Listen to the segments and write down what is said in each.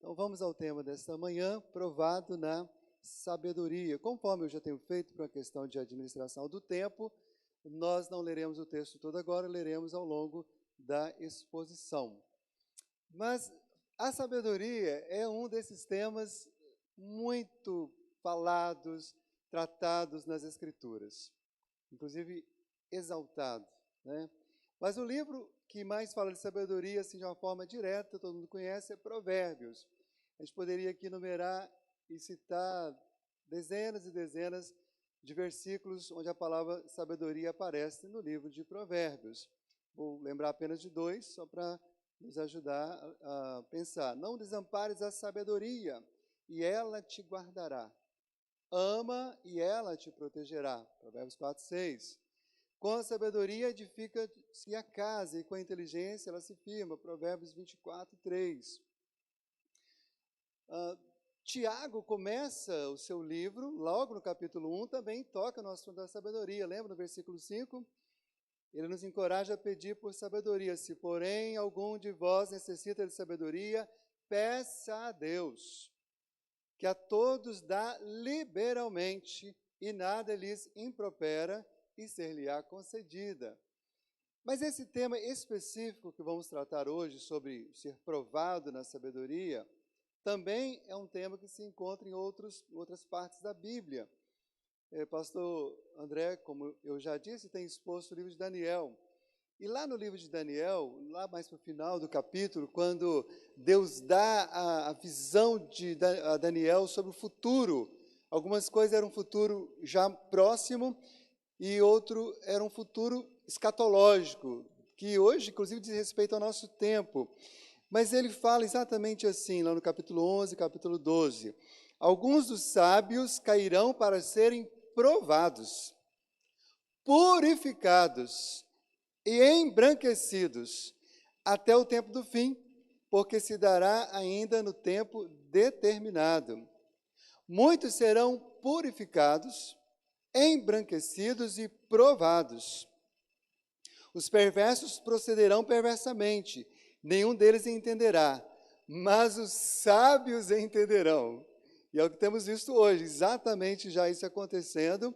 Então vamos ao tema desta manhã, provado na sabedoria. Conforme eu já tenho feito para a questão de administração do tempo, nós não leremos o texto todo agora, leremos ao longo da exposição. Mas a sabedoria é um desses temas muito falados, tratados nas Escrituras, inclusive exaltado, né? Mas o livro que mais fala de sabedoria, assim, de uma forma direta, todo mundo conhece, é Provérbios. A gente poderia aqui enumerar e citar dezenas e dezenas de versículos onde a palavra sabedoria aparece no livro de Provérbios. Vou lembrar apenas de dois, só para nos ajudar a pensar. Não desampares a sabedoria, e ela te guardará. Ama, e ela te protegerá. Provérbios 4, 6. Com a sabedoria edifica-se a casa, e com a inteligência ela se firma. Provérbios 24, 3. Tiago começa o seu livro, logo no capítulo 1, também toca no assunto da sabedoria. Lembra no versículo 5? Ele nos encoraja a pedir por sabedoria. Se, porém, algum de vós necessita de sabedoria, peça a Deus, que a todos dá liberalmente, e nada lhes impropera, e ser-lhe-á concedida. Mas esse tema específico que vamos tratar hoje, sobre ser provado na sabedoria, também é um tema que se encontra em outras partes da Bíblia. Pastor André, como eu já disse, tem exposto o livro de Daniel. E lá no livro de Daniel, lá mais para o final do capítulo, quando Deus dá a visão a Daniel sobre o futuro, algumas coisas eram um futuro já próximo e outro era um futuro escatológico, que hoje, inclusive, diz respeito ao nosso tempo. Mas ele fala exatamente assim, lá no capítulo 11, capítulo 12. Alguns dos sábios cairão para serem provados, purificados e embranquecidos até o tempo do fim, porque se dará ainda no tempo determinado. Muitos serão purificados, embranquecidos e provados. Os perversos procederão perversamente, nenhum deles entenderá, mas os sábios entenderão. E é o que temos visto hoje, exatamente já isso acontecendo.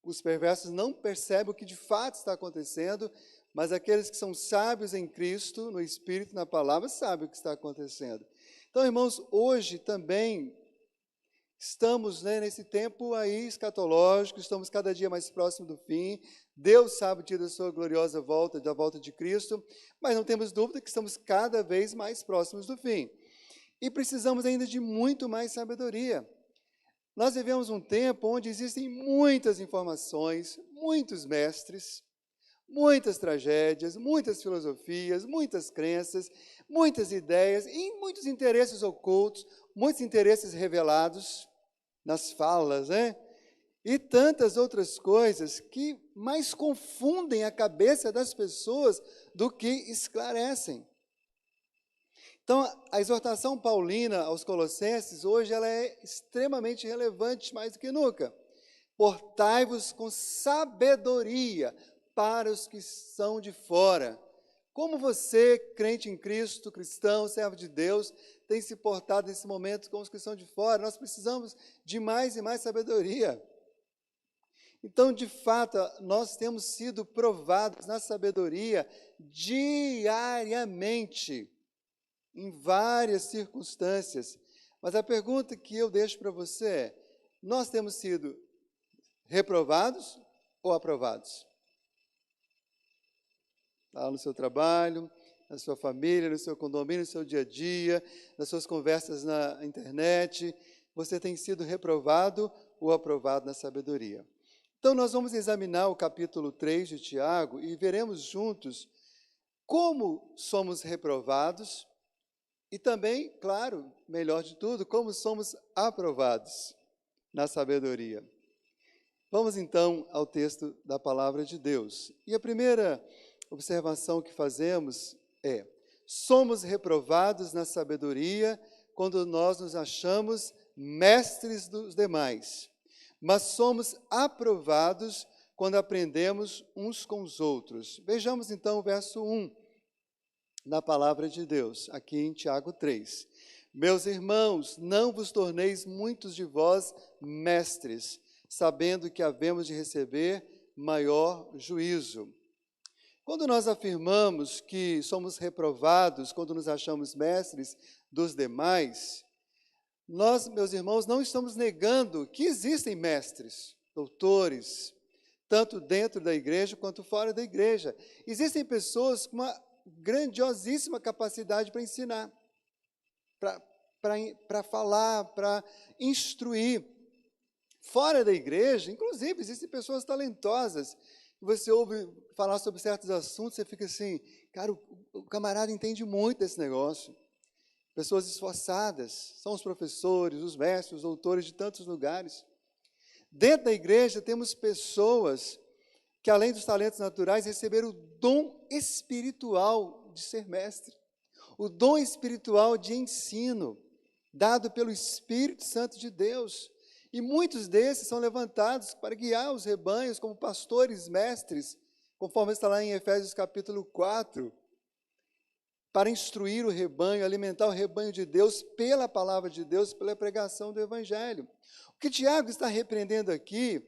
Os perversos não percebem o que de fato está acontecendo, mas aqueles que são sábios em Cristo, no Espírito, na palavra, sabem o que está acontecendo. Então, irmãos, hoje também estamos, nesse tempo aí escatológico, estamos cada dia mais próximos do fim. Deus sabe o dia da sua gloriosa volta, da volta de Cristo, mas não temos dúvida que estamos cada vez mais próximos do fim. E precisamos ainda de muito mais sabedoria. Nós vivemos um tempo onde existem muitas informações, muitos mestres, muitas tragédias, muitas filosofias, muitas crenças, muitas ideias e muitos interesses ocultos, muitos interesses revelados nas falas, né? E tantas outras coisas que mais confundem a cabeça das pessoas do que esclarecem. Então, a exortação paulina aos Colossenses, hoje, ela é extremamente relevante, mais do que nunca. Portai-vos com sabedoria para os que são de fora. Como você, crente em Cristo, cristão, servo de Deus, tem se portado nesse momento com os que são de fora? Nós precisamos de mais e mais sabedoria. Então, de fato, nós temos sido provados na sabedoria diariamente, em várias circunstâncias. Mas a pergunta que eu deixo para você é: nós temos sido reprovados ou aprovados? Lá no seu trabalho, na sua família, no seu condomínio, no seu dia a dia, nas suas conversas na internet, você tem sido reprovado ou aprovado na sabedoria? Então, nós vamos examinar o capítulo 3 de Tiago e veremos juntos como somos reprovados e também, claro, melhor de tudo, como somos aprovados na sabedoria. Vamos então ao texto da palavra de Deus. E a primeira observação que fazemos é: somos reprovados na sabedoria quando nós nos achamos mestres dos demais, mas somos aprovados quando aprendemos uns com os outros. Vejamos então o verso 1 da palavra de Deus, aqui em Tiago 3. Meus irmãos, não vos torneis muitos de vós mestres, sabendo que havemos de receber maior juízo. Quando nós afirmamos que somos reprovados, quando nos achamos mestres dos demais, nós, meus irmãos, não estamos negando que existem mestres, doutores, tanto dentro da igreja quanto fora da igreja. Existem pessoas com uma grandiosíssima capacidade para ensinar, para falar, para instruir. Fora da igreja, inclusive, existem pessoas talentosas. Você ouve falar sobre certos assuntos, você fica assim, cara, o camarada entende muito desse negócio. Pessoas esforçadas, são os professores, os mestres, os doutores de tantos lugares. Dentro da igreja temos pessoas que, além dos talentos naturais, receberam o dom espiritual de ser mestre. O dom espiritual de ensino, dado pelo Espírito Santo de Deus. E muitos desses são levantados para guiar os rebanhos como pastores mestres, conforme está lá em Efésios capítulo 4, para instruir o rebanho, alimentar o rebanho de Deus pela palavra de Deus, pela pregação do Evangelho. O que Tiago está repreendendo aqui,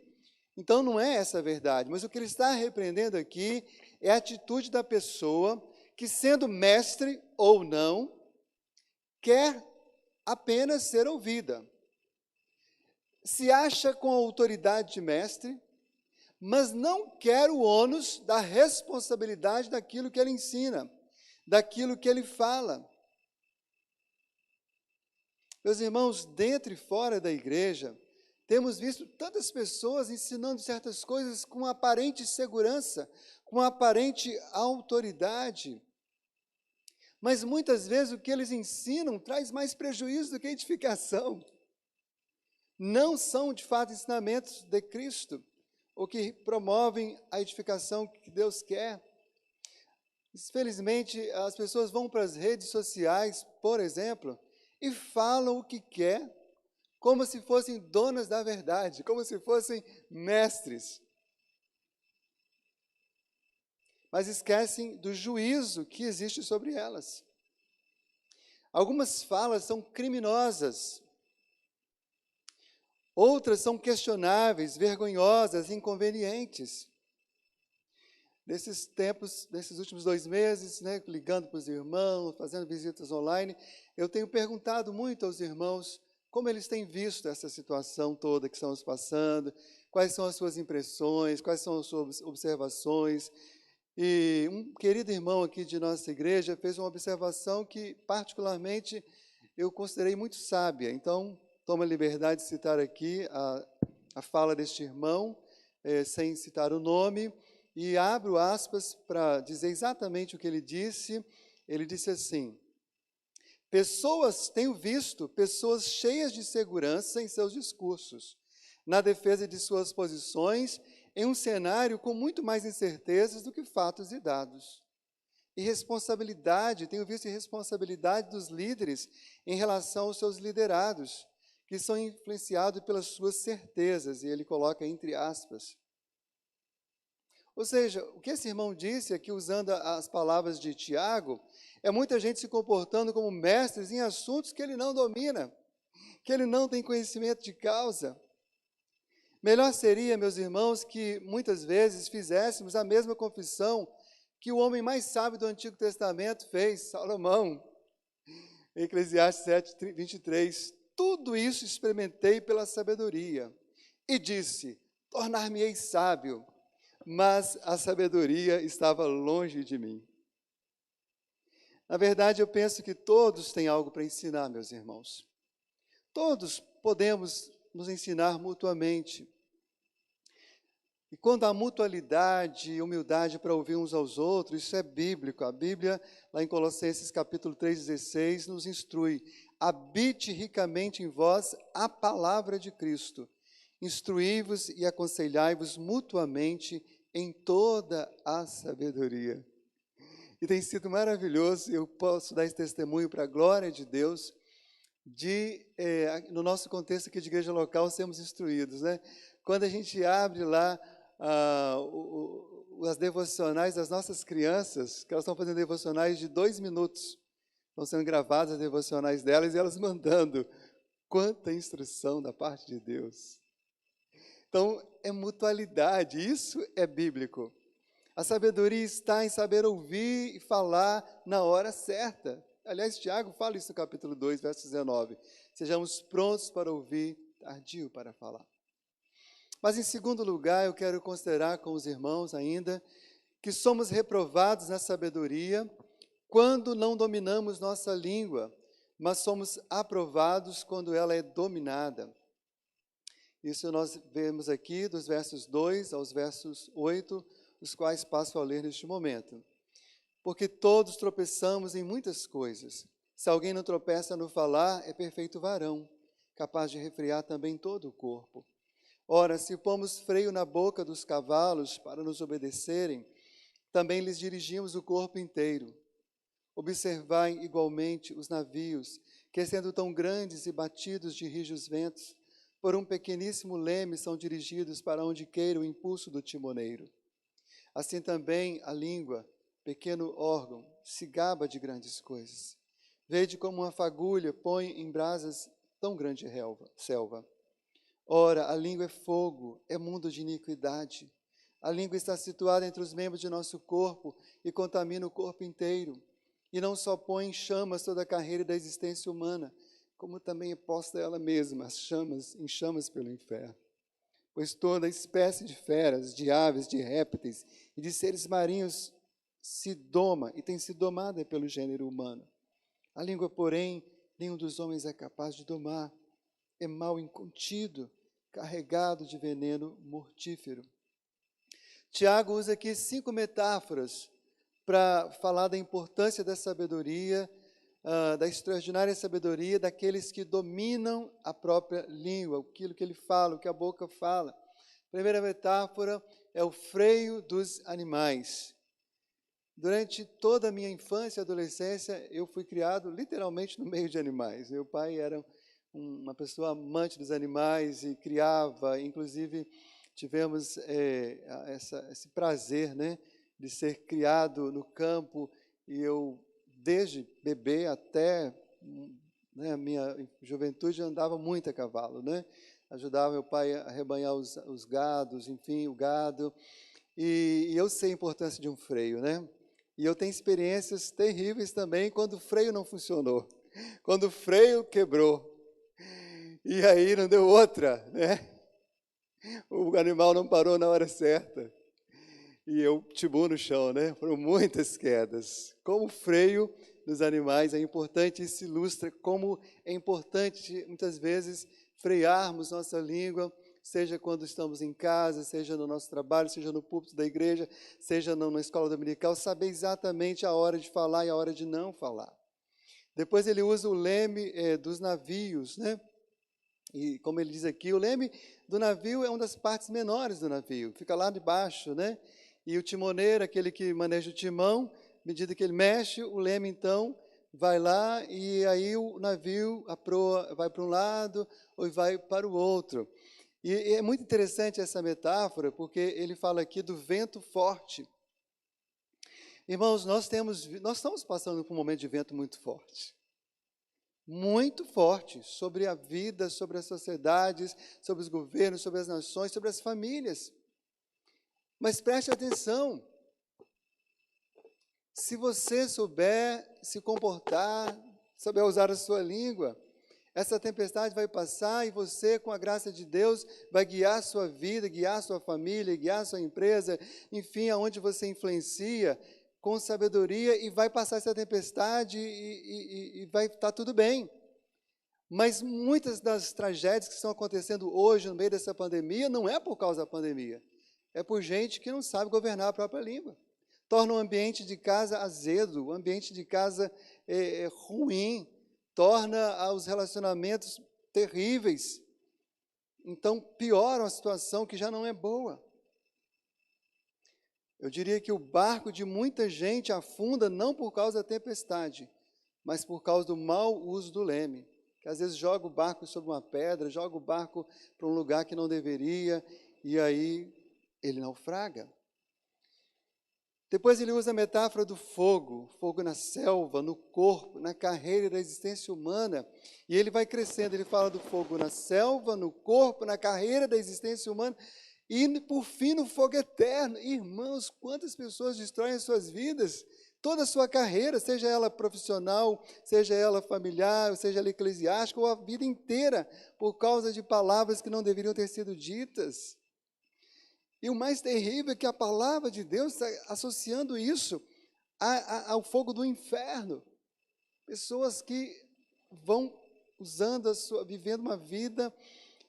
então não é essa a verdade, mas o que ele está repreendendo aqui é a atitude da pessoa que, sendo mestre ou não, quer apenas ser ouvida. Se acha com a autoridade de mestre, mas não quer o ônus da responsabilidade daquilo que ele ensina, daquilo que ele fala. Meus irmãos, dentro e fora da igreja, temos visto tantas pessoas ensinando certas coisas com aparente segurança, com aparente autoridade. Mas muitas vezes o que eles ensinam traz mais prejuízo do que edificação. Não são, de fato, ensinamentos de Cristo, ou que promovem a edificação que Deus quer. Infelizmente, as pessoas vão para as redes sociais, por exemplo, e falam o que quer, como se fossem donas da verdade, como se fossem mestres. Mas esquecem do juízo que existe sobre elas. Algumas falas são criminosas, outras são questionáveis, vergonhosas, inconvenientes. Nesses tempos, nesses últimos 2 meses, ligando para os irmãos, fazendo visitas online, eu tenho perguntado muito aos irmãos como eles têm visto essa situação toda que estamos passando, quais são as suas impressões, quais são as suas observações. E um querido irmão aqui de nossa igreja fez uma observação que, particularmente, eu considerei muito sábia. Então, tomo a liberdade de citar aqui a fala deste irmão, sem citar o nome, e abro aspas para dizer exatamente o que ele disse. Ele disse assim: tenho visto pessoas cheias de segurança em seus discursos, na defesa de suas posições, em um cenário com muito mais incertezas do que fatos e dados. Tenho visto irresponsabilidade dos líderes em relação aos seus liderados, que são influenciados pelas suas certezas, e ele coloca entre aspas. Ou seja, o que esse irmão disse aqui, usando as palavras de Tiago, é muita gente se comportando como mestres em assuntos que ele não domina, que ele não tem conhecimento de causa. Melhor seria, meus irmãos, que muitas vezes fizéssemos a mesma confissão que o homem mais sábio do Antigo Testamento fez, Salomão, em Eclesiastes 7, 23. Tudo isso experimentei pela sabedoria. E disse, tornar-me-ei sábio, mas a sabedoria estava longe de mim. Na verdade, eu penso que todos têm algo para ensinar, meus irmãos. Todos podemos nos ensinar mutuamente. E quando há mutualidade e humildade para ouvir uns aos outros, isso é bíblico. A Bíblia, lá em Colossenses capítulo 3,16, nos instrui: habite ricamente em vós a palavra de Cristo. Instruí-vos e aconselhai-vos mutuamente em toda a sabedoria. E tem sido maravilhoso, eu posso dar esse testemunho para a glória de Deus, no nosso contexto aqui de igreja local, sermos instruídos, Quando a gente abre lá as devocionais das nossas crianças, que elas estão fazendo devocionais de 2 minutos, estão sendo gravadas as devocionais delas e elas mandando. Quanta instrução da parte de Deus. Então, é mutualidade, isso é bíblico. A sabedoria está em saber ouvir e falar na hora certa. Aliás, Tiago fala isso no capítulo 2, verso 19. Sejamos prontos para ouvir, tardio para falar. Mas, em segundo lugar, eu quero considerar com os irmãos ainda que somos reprovados na sabedoria quando não dominamos nossa língua, mas somos aprovados quando ela é dominada. Isso nós vemos aqui dos versos 2 aos versos 8, os quais passo a ler neste momento. Porque todos tropeçamos em muitas coisas. Se alguém não tropeça no falar, é perfeito varão, capaz de refrear também todo o corpo. Ora, se pomos freio na boca dos cavalos para nos obedecerem, também lhes dirigimos o corpo inteiro. Observai igualmente os navios, que sendo tão grandes e batidos de rijos ventos, por um pequeníssimo leme são dirigidos para onde queira o impulso do timoneiro. Assim também a língua, pequeno órgão, se gaba de grandes coisas. Vede como uma fagulha põe em brasas tão grande selva. Ora, a língua é fogo, é mundo de iniquidade. A língua está situada entre os membros de nosso corpo e contamina o corpo inteiro. E não só põe em chamas toda a carreira da existência humana, como também é posta ela mesma, em chamas pelo inferno. Pois toda espécie de feras, de aves, de répteis e de seres marinhos se doma e tem sido domada pelo gênero humano. A língua, porém, nenhum dos homens é capaz de domar. É mal incontido, carregado de veneno mortífero. Tiago usa aqui 5 metáforas para falar da importância da sabedoria, da extraordinária sabedoria daqueles que dominam a própria língua, aquilo que ele fala, o que a boca fala. A primeira metáfora é o freio dos animais. Durante toda a minha infância e adolescência, eu fui criado literalmente no meio de animais. Meu pai era uma pessoa amante dos animais e criava, inclusive tivemos esse prazer, né, de ser criado no campo, e eu, desde bebê até a minha juventude, andava muito a cavalo, né? Ajudava meu pai a rebanhar os gados, enfim, o gado, e eu sei a importância de um freio, né? E eu tenho experiências terríveis também quando o freio não funcionou, quando o freio quebrou, e aí não deu outra, né? O animal não parou na hora certa. E eu tibu no chão, né? Foram muitas quedas. Como o freio nos animais é importante, isso ilustra como é importante, muitas vezes, frearmos nossa língua, seja quando estamos em casa, seja no nosso trabalho, seja no púlpito da igreja, seja na escola dominical, saber exatamente a hora de falar e a hora de não falar. Depois ele usa o leme dos navios, né? E como ele diz aqui, o leme do navio é uma das partes menores do navio, fica lá de baixo, né? E o timoneiro, aquele que maneja o timão, à medida que ele mexe, o leme então vai lá e aí o navio, a proa vai para um lado ou vai para o outro. E é muito interessante essa metáfora, porque ele fala aqui do vento forte. Irmãos, nós estamos passando por um momento de vento muito forte sobre a vida, sobre as sociedades, sobre os governos, sobre as nações, sobre as famílias. Mas preste atenção, se você souber se comportar, souber usar a sua língua, essa tempestade vai passar e você, com a graça de Deus, vai guiar a sua vida, guiar a sua família, guiar a sua empresa, enfim, aonde você influencia, com sabedoria, e vai passar essa tempestade e vai estar tudo bem. Mas muitas das tragédias que estão acontecendo hoje no meio dessa pandemia não é por causa da pandemia, é por gente que não sabe governar a própria língua. Torna o ambiente de casa azedo, o ambiente de casa ruim, torna os relacionamentos terríveis. Então, piora uma situação que já não é boa. Eu diria que o barco de muita gente afunda não por causa da tempestade, mas por causa do mau uso do leme, que às vezes joga o barco sobre uma pedra, joga o barco para um lugar que não deveria, e aí ele naufraga. Depois ele usa a metáfora do fogo, fogo na selva, no corpo, na carreira da existência humana. E ele vai crescendo, ele fala do fogo na selva, no corpo, na carreira da existência humana e, por fim, no fogo eterno. Irmãos, quantas pessoas destroem as suas vidas, toda a sua carreira, seja ela profissional, seja ela familiar, seja ela eclesiástica, ou a vida inteira, por causa de palavras que não deveriam ter sido ditas. E o mais terrível é que a palavra de Deus está associando isso ao fogo do inferno. Pessoas que vão usando vivendo uma vida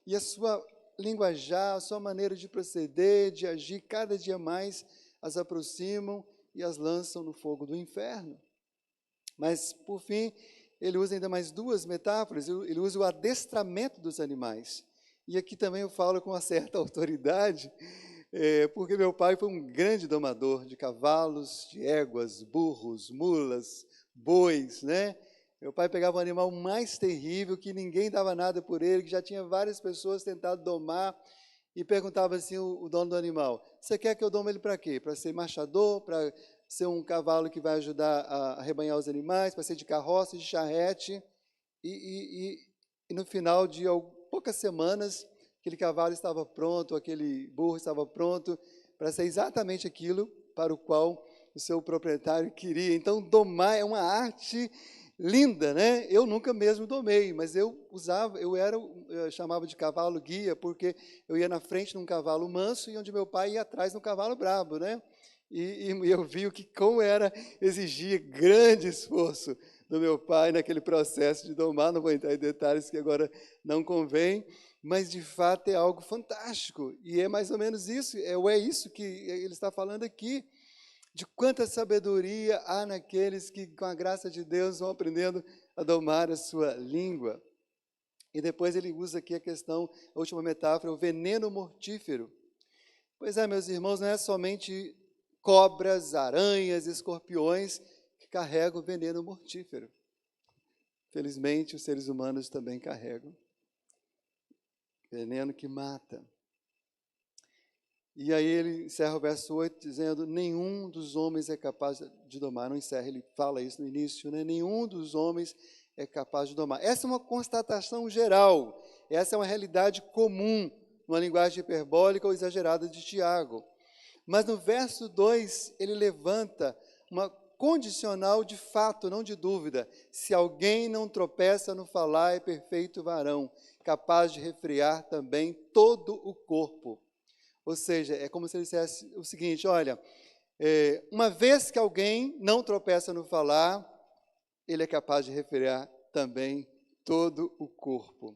e a sua linguajar, a sua maneira de proceder, de agir, cada dia mais as aproximam e as lançam no fogo do inferno. Mas, por fim, ele usa ainda mais duas metáforas. Ele usa o adestramento dos animais. E aqui também eu falo com uma certa autoridade, porque meu pai foi um grande domador de cavalos, de éguas, burros, mulas, bois, né? Meu pai pegava o animal mais terrível, que ninguém dava nada por ele, que já tinha várias pessoas tentado domar, e perguntava assim o dono do animal: você quer que eu dome ele para quê? Para ser machador, para ser um cavalo que vai ajudar a arrebanhar os animais, para ser de carroça, de charrete? E no final de poucas semanas, aquele cavalo estava pronto, aquele burro estava pronto para ser exatamente aquilo para o qual o seu proprietário queria. Então, domar é uma arte linda, né? Eu nunca mesmo domei, mas eu chamava de cavalo guia, porque eu ia na frente num cavalo manso e onde meu pai ia atrás num cavalo brabo, né? E eu vi como exigia grande esforço do meu pai naquele processo de domar. Não vou entrar em detalhes que agora não convém, mas de fato é algo fantástico, e é mais ou menos isso, é isso que ele está falando aqui, de quanta sabedoria há naqueles que, com a graça de Deus, vão aprendendo a domar a sua língua. E depois ele usa aqui a última metáfora, o veneno mortífero. Pois é, meus irmãos, não é somente cobras, aranhas, escorpiões que carregam veneno mortífero. Felizmente, os seres humanos também carregam veneno que mata. E aí ele encerra o verso 8 dizendo: nenhum dos homens é capaz de domar. Não encerra, ele fala isso no início, né? Nenhum dos homens é capaz de domar. Essa é uma constatação geral, essa é uma realidade comum, numa linguagem hiperbólica ou exagerada de Tiago. Mas no verso 2, ele levanta uma condicional de fato, não de dúvida. Se alguém não tropeça no falar, é perfeito varão, capaz de refrear também todo o corpo. Ou seja, é como se ele dissesse o seguinte: olha, uma vez que alguém não tropeça no falar, ele é capaz de refrear também todo o corpo.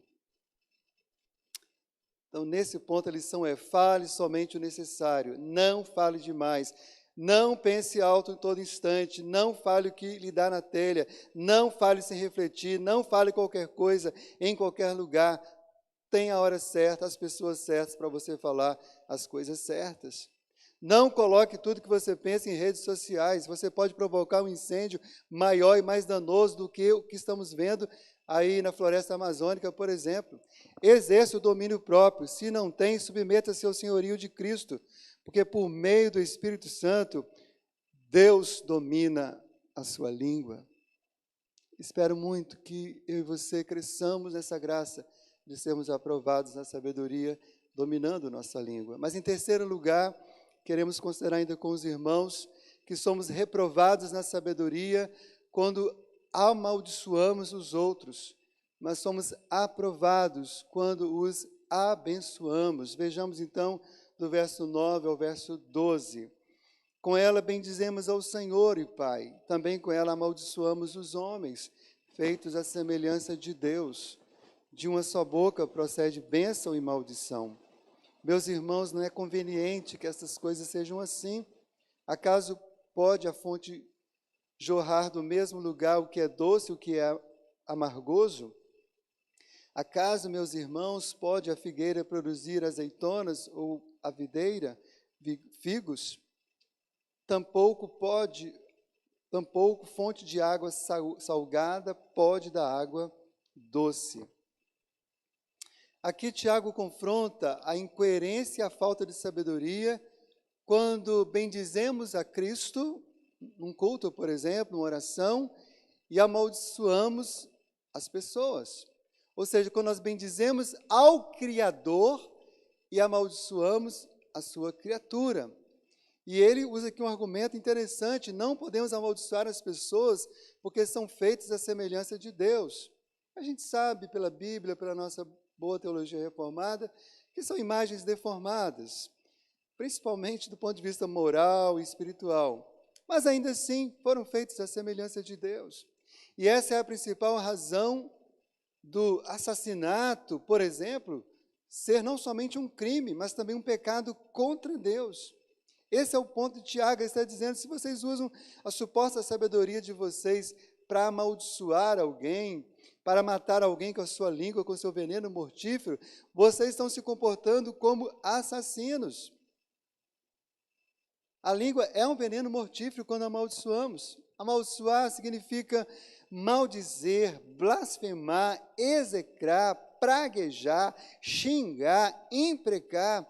Então, nesse ponto, a lição é: fale somente o necessário, não fale demais. Não pense alto em todo instante, não fale o que lhe dá na telha, não fale sem refletir, não fale qualquer coisa em qualquer lugar. Tem a hora certa, as pessoas certas para você falar as coisas certas. Não coloque tudo que você pensa em redes sociais. Você pode provocar um incêndio maior e mais danoso do que o que estamos vendo aí na floresta amazônica, por exemplo. Exerça o domínio próprio. Se não tem, submeta-se ao senhorio de Cristo, porque por meio do Espírito Santo, Deus domina a sua língua. Espero muito que eu e você cresçamos nessa graça de sermos aprovados na sabedoria, dominando nossa língua. Mas, em terceiro lugar, queremos considerar ainda com os irmãos que somos reprovados na sabedoria quando amaldiçoamos os outros, mas somos aprovados quando os abençoamos. Vejamos, então, do verso 9 ao verso 12. Com ela bendizemos ao Senhor e Pai, também com ela amaldiçoamos os homens, feitos à semelhança de Deus. De uma só boca procede bênção e maldição. Meus irmãos, não é conveniente que essas coisas sejam assim. Acaso pode a fonte jorrar do mesmo lugar o que é doce e o que é amargoso? Acaso, meus irmãos, pode a figueira produzir azeitonas ou a videira figos? Tampouco fonte de água salgada pode dar água doce. Aqui Tiago confronta a incoerência e a falta de sabedoria quando bendizemos a Cristo, num culto, por exemplo, numa oração, e amaldiçoamos as pessoas. Ou seja, quando nós bendizemos ao Criador e amaldiçoamos a sua criatura. E ele usa aqui um argumento interessante: não podemos amaldiçoar as pessoas porque são feitas à semelhança de Deus. A gente sabe pela Bíblia, pela nossa boa teologia reformada, que são imagens deformadas, principalmente do ponto de vista moral e espiritual. Mas ainda assim foram feitas à semelhança de Deus. E essa é a principal razão do assassinato, por exemplo, ser não somente um crime, mas também um pecado contra Deus. Esse é o ponto de Tiago. Ele está dizendo: se vocês usam a suposta sabedoria de vocês para amaldiçoar alguém, para matar alguém com a sua língua, com o seu veneno mortífero, vocês estão se comportando como assassinos. A língua é um veneno mortífero quando amaldiçoamos. Amaldiçoar significa maldizer, blasfemar, execrar, praguejar, xingar, imprecar.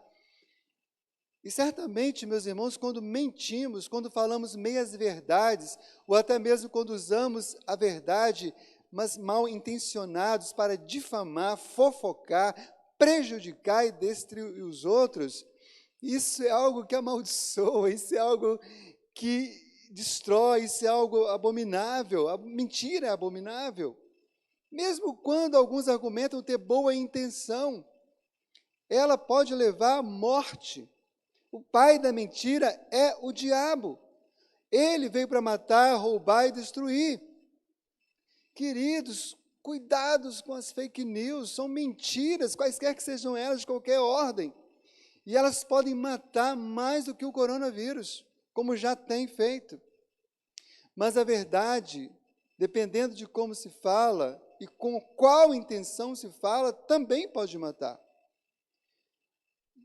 E certamente, meus irmãos, quando mentimos, quando falamos meias verdades, ou até mesmo quando usamos a verdade, mas mal intencionados para difamar, fofocar, prejudicar e destruir os outros, isso é algo que amaldiçoa, isso é algo que destrói, isso é algo abominável. A mentira é abominável. Mesmo quando alguns argumentam ter boa intenção, ela pode levar à morte. O pai da mentira é o diabo. Ele veio para matar, roubar e destruir. Queridos, cuidados com as fake news, são mentiras, quaisquer que sejam elas, de qualquer ordem. E elas podem matar mais do que o coronavírus, como já tem feito. Mas a verdade, dependendo de como se fala e com qual intenção se fala, também pode matar.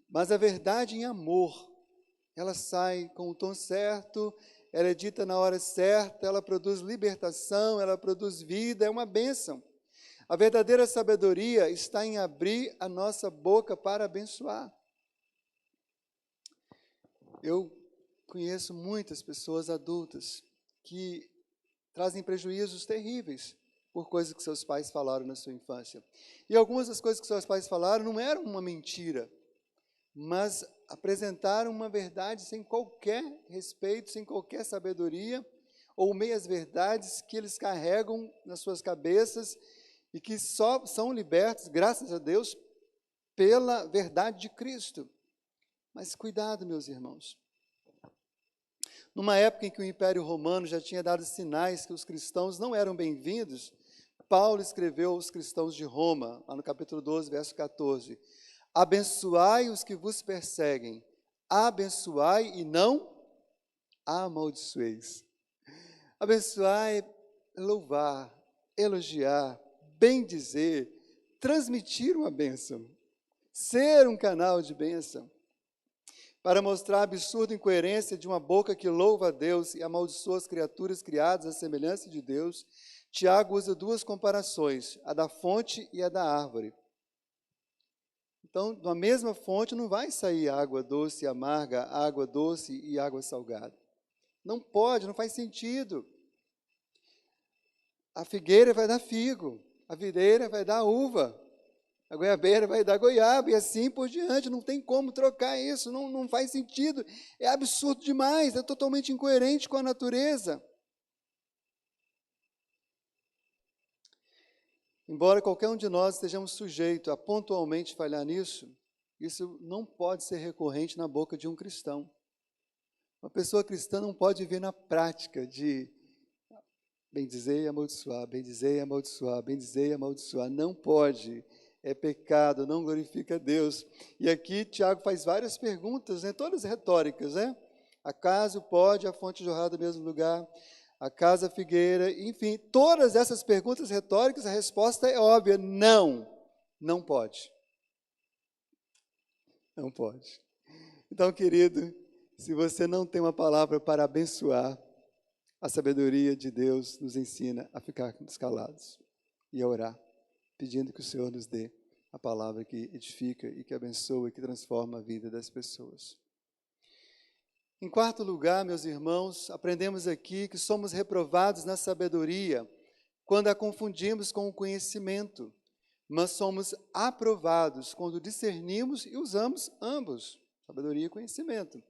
Mas a verdade em amor, ela sai com o tom certo, ela é dita na hora certa, ela produz libertação, ela produz vida, é uma bênção. A verdadeira sabedoria está em abrir a nossa boca para abençoar. Eu conheço muitas pessoas adultas que trazem prejuízos terríveis por coisas que seus pais falaram na sua infância. E algumas das coisas que seus pais falaram não eram uma mentira, mas apresentaram uma verdade sem qualquer respeito, sem qualquer sabedoria, ou meias verdades que eles carregam nas suas cabeças e que só são libertos, graças a Deus, pela verdade de Cristo. Mas cuidado, meus irmãos. Numa época em que o Império Romano já tinha dado sinais que os cristãos não eram bem-vindos, Paulo escreveu aos cristãos de Roma, lá no capítulo 12, verso 14: abençoai os que vos perseguem, abençoai e não amaldiçoeis. Abençoai, louvar, elogiar, bendizer, transmitir uma bênção, ser um canal de bênção. Para mostrar a absurda incoerência de uma boca que louva a Deus e amaldiçoa as criaturas criadas à semelhança de Deus, Tiago usa duas comparações, a da fonte e a da árvore. Então, da mesma fonte não vai sair água doce e amarga, água doce e água salgada. Não pode, não faz sentido. A figueira vai dar figo, a videira vai dar uva, a goiabeira vai dar goiaba, e assim por diante. Não tem como trocar isso, não faz sentido. É absurdo demais, é totalmente incoerente com a natureza. Embora qualquer um de nós estejamos sujeitos a pontualmente falhar nisso, isso não pode ser recorrente na boca de um cristão. Uma pessoa cristã não pode viver na prática de bendizer e amaldiçoar, bendizer e amaldiçoar, bendizer e amaldiçoar. Não pode. É pecado, não glorifica a Deus. E aqui Tiago faz várias perguntas, todas retóricas. Acaso pode a fonte jorrar do mesmo lugar? Acaso a figueira? Enfim, todas essas perguntas retóricas, a resposta é óbvia: não, não pode. Não pode. Então, querido, se você não tem uma palavra para abençoar, a sabedoria de Deus nos ensina a ficar calados e a orar, pedindo que o Senhor nos dê a palavra que edifica e que abençoa e que transforma a vida das pessoas. Em quarto lugar, meus irmãos, aprendemos aqui que somos reprovados na sabedoria quando a confundimos com o conhecimento, mas somos aprovados quando discernimos e usamos ambos, sabedoria e conhecimento.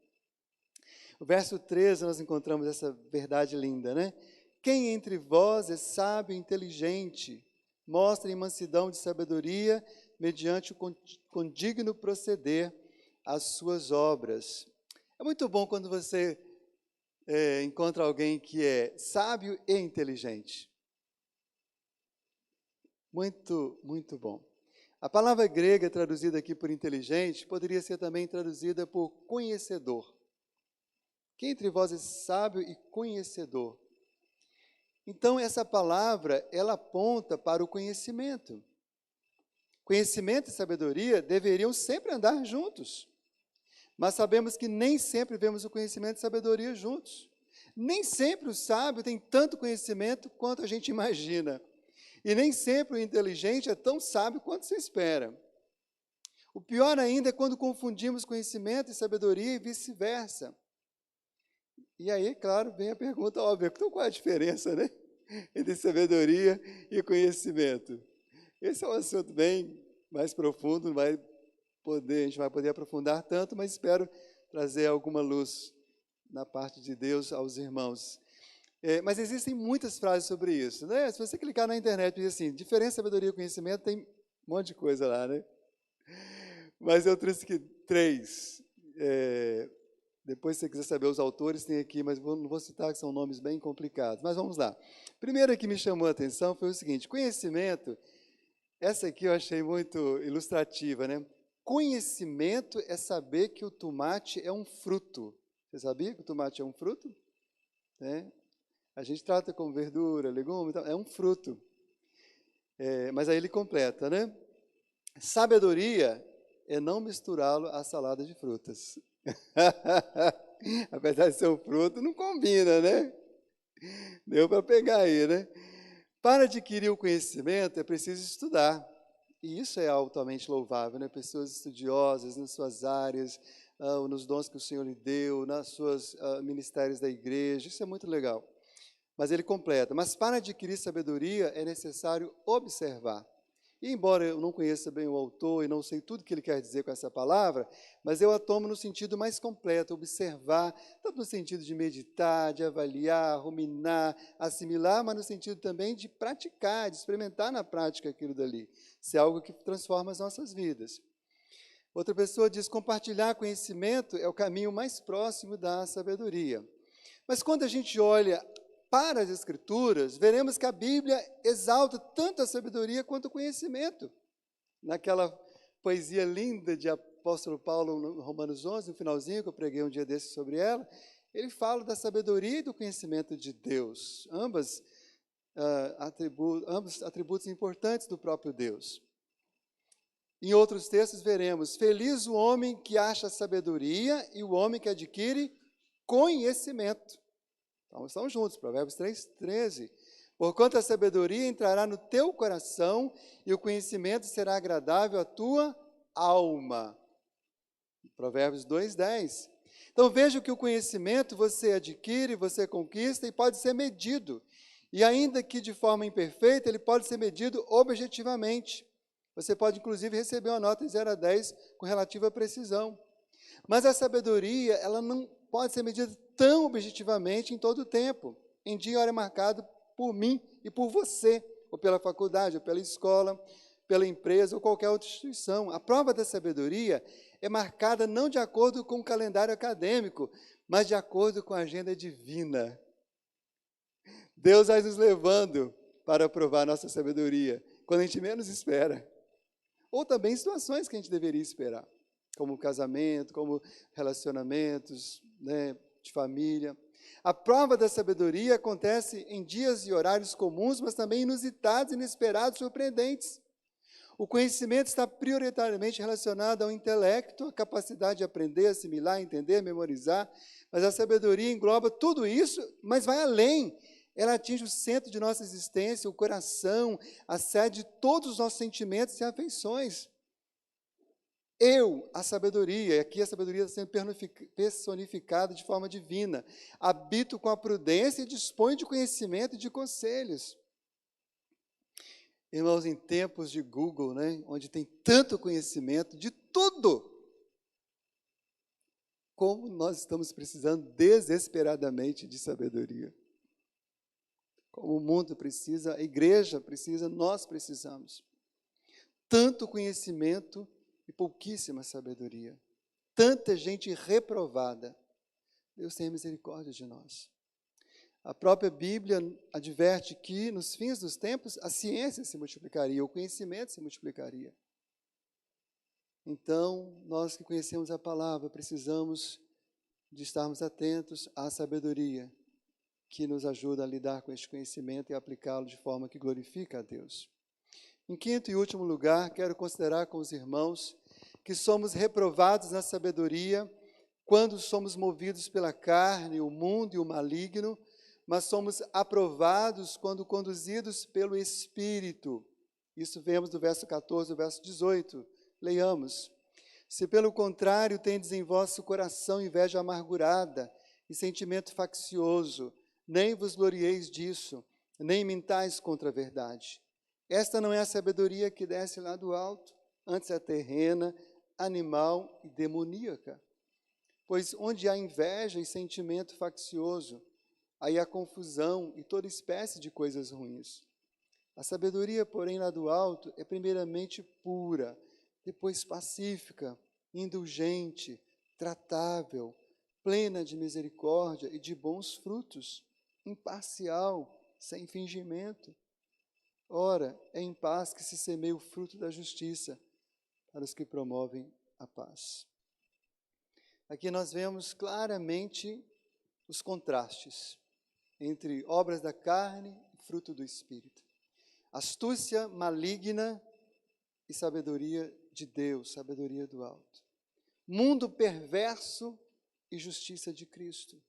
No verso 13 nós encontramos essa verdade linda, né? Quem entre vós é sábio e inteligente, mostre mansidão de sabedoria mediante o condigno proceder às suas obras. É muito bom quando você encontra alguém que é sábio e inteligente. Muito, muito bom. A palavra grega traduzida aqui por inteligente poderia ser também traduzida por conhecedor. Quem entre vós é sábio e conhecedor? Então, essa palavra, ela aponta para o conhecimento. Conhecimento e sabedoria deveriam sempre andar juntos. Mas sabemos que nem sempre vemos o conhecimento e sabedoria juntos. Nem sempre o sábio tem tanto conhecimento quanto a gente imagina. E nem sempre o inteligente é tão sábio quanto se espera. O pior ainda é quando confundimos conhecimento e sabedoria e vice-versa. E aí, claro, vem a pergunta óbvia, então qual é a diferença, né, entre sabedoria e conhecimento? Esse é um assunto bem mais profundo, a gente vai poder aprofundar tanto, mas espero trazer alguma luz na parte de Deus aos irmãos. Mas existem muitas frases sobre isso, né? Se você clicar na internet e dizer assim, diferença, sabedoria e conhecimento, tem um monte de coisa lá, né? Mas eu trouxe aqui 3. Depois, se você quiser saber os autores, tem aqui, mas não vou citar, que são nomes bem complicados. Mas vamos lá. Primeiro que me chamou a atenção foi o seguinte, conhecimento, essa aqui eu achei muito ilustrativa, né? Conhecimento é saber que o tomate é um fruto. Você sabia que o tomate é um fruto? A gente trata como verdura, legume, então, é um fruto. Mas aí ele completa, né? Sabedoria é não misturá-lo à salada de frutas. Apesar de ser um fruto, não combina, né? Deu para pegar aí, né? Para adquirir o conhecimento é preciso estudar. E isso é altamente louvável, né? Pessoas estudiosas nas suas áreas, nos dons que o Senhor lhe deu, nas suas ministérios da igreja, isso é muito legal. Mas ele completa, mas para adquirir sabedoria é necessário observar. E embora eu não conheça bem o autor e não sei tudo que ele quer dizer com essa palavra, mas eu a tomo no sentido mais completo, observar, tanto no sentido de meditar, de avaliar, ruminar, assimilar, mas no sentido também de praticar, de experimentar na prática aquilo dali. Isso é algo que transforma as nossas vidas. Outra pessoa diz, compartilhar conhecimento é o caminho mais próximo da sabedoria. Mas quando a gente olha para as Escrituras, veremos que a Bíblia exalta tanto a sabedoria quanto o conhecimento. Naquela poesia linda de apóstolo Paulo, no Romanos 11, no finalzinho, que eu preguei um dia desses sobre ela, ele fala da sabedoria e do conhecimento de Deus, ambos atributos importantes do próprio Deus. Em outros textos veremos, feliz o homem que acha sabedoria e o homem que adquire conhecimento. Então, estão juntos, Provérbios 3:13. Porquanto a sabedoria entrará no teu coração e o conhecimento será agradável à tua alma. Provérbios 2:10. Então, veja que o conhecimento você adquire, você conquista e pode ser medido. E ainda que de forma imperfeita, ele pode ser medido objetivamente. Você pode, inclusive, receber uma nota de 0 a 10 com relativa precisão. Mas a sabedoria, ela não pode ser medida tão objetivamente em todo o tempo. Em dia e hora marcado por mim e por você, ou pela faculdade, ou pela escola, pela empresa, ou qualquer outra instituição. A prova da sabedoria é marcada não de acordo com o calendário acadêmico, mas de acordo com a agenda divina. Deus vai nos levando para provar nossa sabedoria, quando a gente menos espera. Ou também situações que a gente deveria esperar, como casamento, como relacionamentos, né, de família. A prova da sabedoria acontece em dias e horários comuns, mas também inusitados, inesperados, surpreendentes. O conhecimento está prioritariamente relacionado ao intelecto, à capacidade de aprender, assimilar, entender, memorizar, mas a sabedoria engloba tudo isso, mas vai além. Ela atinge o centro de nossa existência, o coração, a sede de todos os nossos sentimentos e afeições. Eu, a sabedoria, e aqui a sabedoria está sendo personificada de forma divina, habito com a prudência e disponho de conhecimento e de conselhos. Irmãos, em tempos de Google, né, onde tem tanto conhecimento de tudo, como nós estamos precisando desesperadamente de sabedoria. Como o mundo precisa, a igreja precisa, nós precisamos. Tanto conhecimento e pouquíssima sabedoria. Tanta gente reprovada. Deus tenha misericórdia de nós. A própria Bíblia adverte que, nos fins dos tempos, a ciência se multiplicaria, o conhecimento se multiplicaria. Então, nós que conhecemos a palavra, precisamos de estarmos atentos à sabedoria, que nos ajuda a lidar com este conhecimento e aplicá-lo de forma que glorifica a Deus. Em quinto e último lugar, quero considerar com os irmãos que somos reprovados na sabedoria quando somos movidos pela carne, o mundo e o maligno, mas somos aprovados quando conduzidos pelo Espírito. Isso vemos do verso 14 ao verso 18. Leiamos. Se pelo contrário tendes em vosso coração inveja amargurada e sentimento faccioso, nem vos glorieis disso, nem mintais contra a verdade. Esta não é a sabedoria que desce lá do alto, antes é terrena, animal e demoníaca. Pois onde há inveja e sentimento faccioso, aí há confusão e toda espécie de coisas ruins. A sabedoria, porém, lá do alto é primeiramente pura, depois pacífica, indulgente, tratável, plena de misericórdia e de bons frutos, imparcial, sem fingimento. Ora, é em paz que se semeia o fruto da justiça para os que promovem a paz. Aqui nós vemos claramente os contrastes entre obras da carne e fruto do Espírito. Astúcia maligna e sabedoria de Deus, sabedoria do alto. Mundo perverso e justiça de Cristo.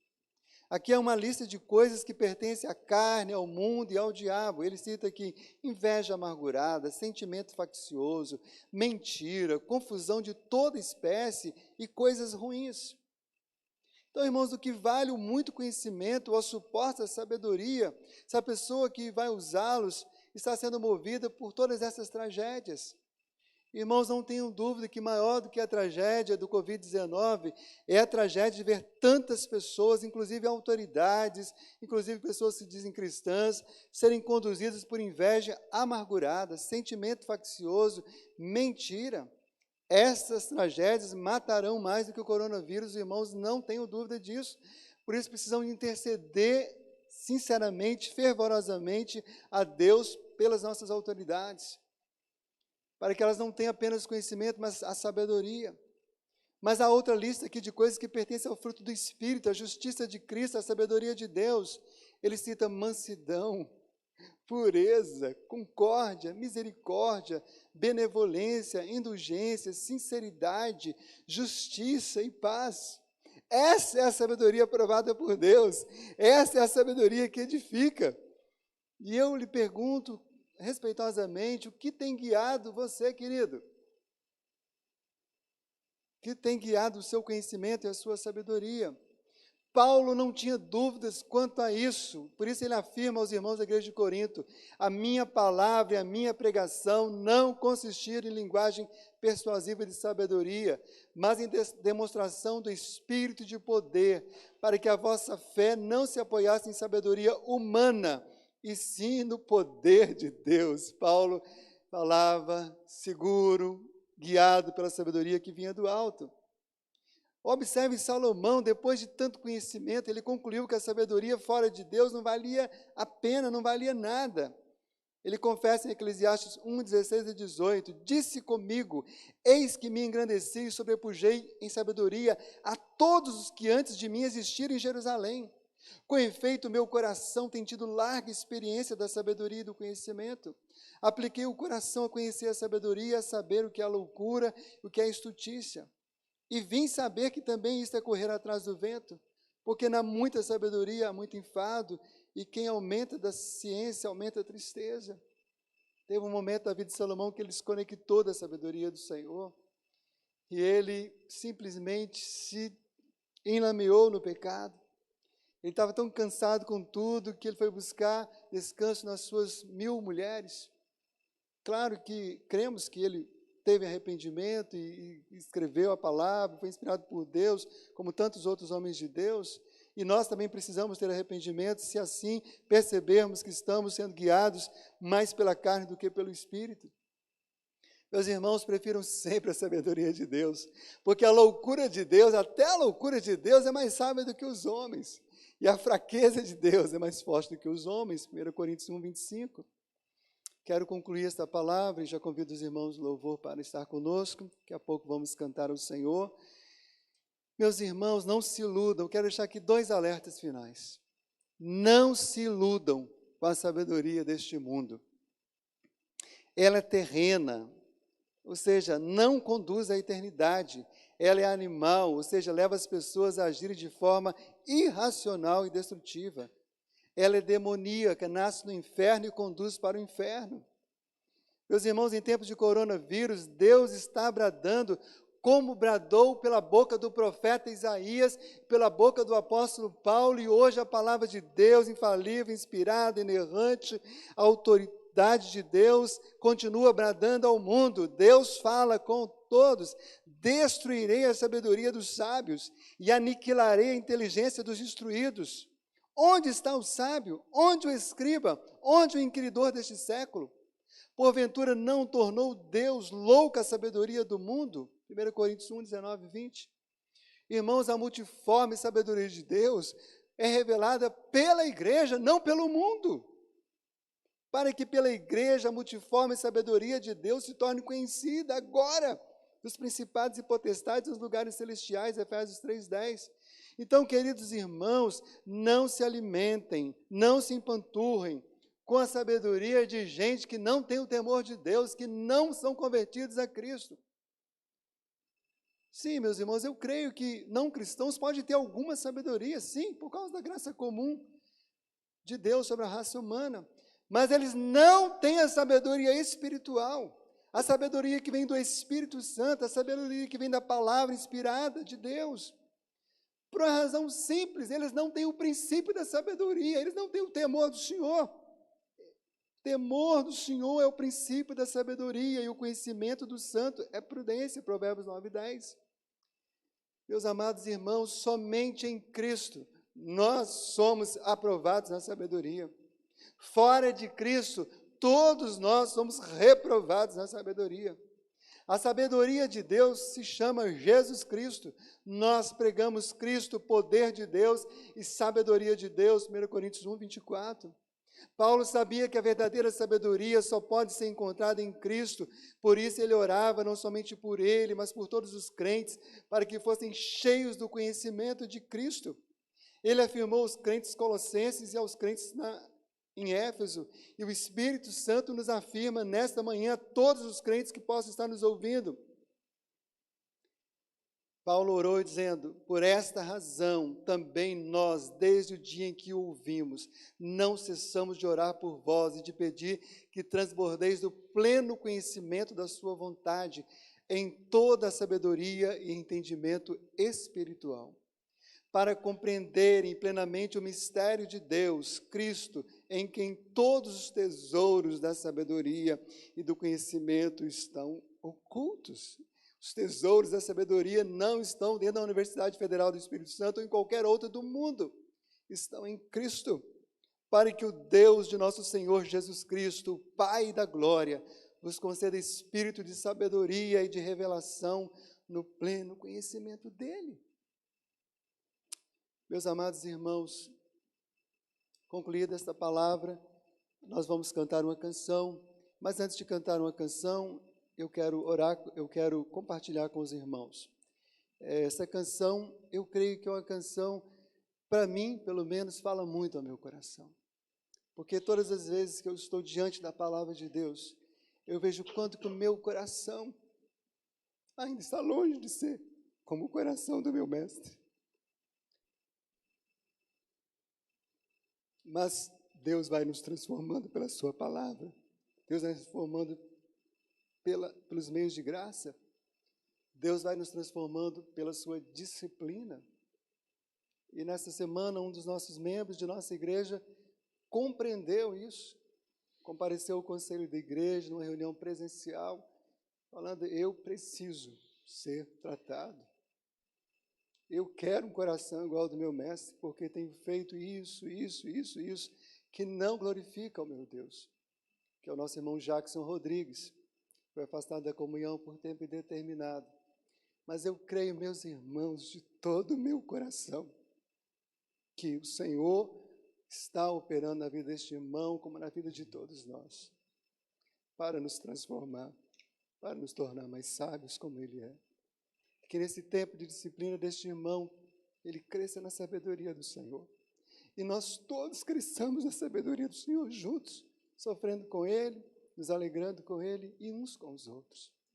Aqui é uma lista de coisas que pertencem à carne, ao mundo e ao diabo. Ele cita aqui inveja amargurada, sentimento faccioso, mentira, confusão de toda espécie e coisas ruins. Então, irmãos, o que vale o muito conhecimento, o suporte, a sabedoria, se a pessoa que vai usá-los está sendo movida por todas essas tragédias. Irmãos, não tenham dúvida que maior do que a tragédia do Covid-19 é a tragédia de ver tantas pessoas, inclusive autoridades, inclusive pessoas que se dizem cristãs, serem conduzidas por inveja amargurada, sentimento faccioso, mentira. Essas tragédias matarão mais do que o coronavírus, irmãos, não tenham dúvida disso. Por isso precisamos interceder sinceramente, fervorosamente a Deus pelas nossas autoridades, para que elas não tenham apenas conhecimento, mas a sabedoria. Mas há outra lista aqui de coisas que pertencem ao fruto do Espírito, a justiça de Cristo, a sabedoria de Deus. Ele cita mansidão, pureza, concórdia, misericórdia, benevolência, indulgência, sinceridade, justiça e paz. Essa é a sabedoria aprovada por Deus. Essa é a sabedoria que edifica. E eu lhe pergunto, respeitosamente, o que tem guiado você, querido? O que tem guiado o seu conhecimento e a sua sabedoria? Paulo não tinha dúvidas quanto a isso, por isso ele afirma aos irmãos da igreja de Corinto: a minha palavra e a minha pregação não consistiram em linguagem persuasiva de sabedoria, mas em demonstração do Espírito de poder, para que a vossa fé não se apoiasse em sabedoria humana, e sim no poder de Deus. Paulo falava seguro, guiado pela sabedoria que vinha do alto. Observe Salomão, depois de tanto conhecimento, ele concluiu que a sabedoria fora de Deus não valia a pena, não valia nada. Ele confessa em Eclesiastes 1, 16 e 18, disse comigo, eis que me engrandeci e sobrepujei em sabedoria a todos os que antes de mim existiram em Jerusalém. Com efeito, meu coração tem tido larga experiência da sabedoria e do conhecimento. Apliquei o coração a conhecer a sabedoria, a saber o que é a loucura, o que é a estutícia. E vim saber que também isto é correr atrás do vento, porque na muita sabedoria há muito enfado, e quem aumenta da ciência aumenta a tristeza. Teve um momento da vida de Salomão que ele desconectou da sabedoria do Senhor. e ele simplesmente se enlameou no pecado. Ele estava tão cansado com tudo que ele foi buscar descanso nas suas 1000 mulheres. Claro que cremos que ele teve arrependimento e escreveu a palavra, foi inspirado por Deus, como tantos outros homens de Deus, e nós também precisamos ter arrependimento, se assim percebermos que estamos sendo guiados mais pela carne do que pelo Espírito. Meus irmãos, prefiram sempre a sabedoria de Deus, porque a loucura de Deus, até a loucura de Deus é mais sábia do que os homens, e a fraqueza de Deus é mais forte do que os homens, 1 Coríntios 1, 25. Quero concluir esta palavra e já convido os irmãos do louvor para estar conosco. Daqui a pouco vamos cantar ao Senhor. Meus irmãos, não se iludam. Quero deixar aqui 2 alertas finais. Não se iludam com a sabedoria deste mundo. Ela é terrena, ou seja, não conduz à eternidade. Ela é animal, ou seja, leva as pessoas a agirem de forma irracional e destrutiva. Ela é demoníaca, nasce no inferno e conduz para o inferno. Meus irmãos, em tempos de coronavírus, Deus está bradando, como bradou pela boca do profeta Isaías, pela boca do apóstolo Paulo, e hoje a palavra de Deus, infalível, inspirada, inerrante, a autoridade de Deus, continua bradando ao mundo. Deus fala com todos: destruirei a sabedoria dos sábios e aniquilarei a inteligência dos instruídos. Onde está o sábio? Onde o escriba? Onde o inquiridor deste século? Porventura não tornou Deus louca a sabedoria do mundo? 1 Coríntios 1, 19 e 20. Irmãos, a multiforme sabedoria de Deus é revelada pela igreja, não pelo mundo. Para que pela igreja a multiforme sabedoria de Deus se torne conhecida agora dos principados e potestades nos lugares celestiais, Efésios 3:10. Então, queridos irmãos, não se alimentem, não se empanturrem com a sabedoria de gente que não tem o temor de Deus, que não são convertidos a Cristo. Sim, meus irmãos, eu creio que não cristãos podem ter alguma sabedoria, sim, por causa da graça comum de Deus sobre a raça humana, mas eles não têm a sabedoria espiritual, a sabedoria que vem do Espírito Santo, a sabedoria que vem da palavra inspirada de Deus. Por uma razão simples, eles não têm o princípio da sabedoria, eles não têm o temor do Senhor. Temor do Senhor é o princípio da sabedoria, e o conhecimento do santo é prudência, Provérbios 9:10. Meus amados irmãos, somente em Cristo nós somos aprovados na sabedoria. Fora de Cristo, todos nós somos reprovados na sabedoria. A sabedoria de Deus se chama Jesus Cristo. Nós pregamos Cristo, poder de Deus e sabedoria de Deus, 1 Coríntios 1, 24. Paulo sabia que a verdadeira sabedoria só pode ser encontrada em Cristo, por isso ele orava não somente por ele, mas por todos os crentes, para que fossem cheios do conhecimento de Cristo. Ele afirmou aos crentes colossenses e aos crentes em Éfeso, e o Espírito Santo nos afirma nesta manhã, todos os crentes que possam estar nos ouvindo. Paulo orou dizendo: por esta razão também nós, desde o dia em que o ouvimos, não cessamos de orar por vós e de pedir que transbordeis do pleno conhecimento da sua vontade, em toda a sabedoria e entendimento espiritual, para compreenderem plenamente o mistério de Deus, Cristo, em quem todos os tesouros da sabedoria e do conhecimento estão ocultos. Os tesouros da sabedoria não estão dentro da Universidade Federal do Espírito Santo ou em qualquer outra do mundo. Estão em Cristo, para que o Deus de nosso Senhor Jesus Cristo, o Pai da glória, vos conceda espírito de sabedoria e de revelação no pleno conhecimento dEle. Meus amados irmãos, concluída esta palavra, nós vamos cantar uma canção, mas antes de cantar uma canção, eu quero orar, eu quero compartilhar com os irmãos. Essa canção, eu creio que é uma canção, para mim, pelo menos, fala muito ao meu coração. Porque todas as vezes que eu estou diante da palavra de Deus, eu vejo quanto que o meu coração ainda está longe de ser como o coração do meu mestre. Mas Deus vai nos transformando pela sua palavra. Deus vai nos transformando pelos meios de graça. Deus vai nos transformando pela sua disciplina. E nesta semana, um dos nossos membros de nossa igreja compreendeu isso, compareceu ao conselho da igreja, numa reunião presencial, falando: eu preciso ser tratado. Eu quero um coração igual ao do meu mestre, porque tenho feito isso, que não glorifica ao meu Deus. Que é o nosso irmão Jackson Rodrigues, foi afastado da comunhão por tempo indeterminado. Mas eu creio, meus irmãos, de todo o meu coração, que o Senhor está operando na vida deste irmão, como na vida de todos nós, para nos transformar, para nos tornar mais sábios como ele é. Que nesse tempo de disciplina deste irmão, ele cresça na sabedoria do Senhor. E nós todos cresçamos na sabedoria do Senhor juntos, sofrendo com ele, nos alegrando com ele e uns com os outros.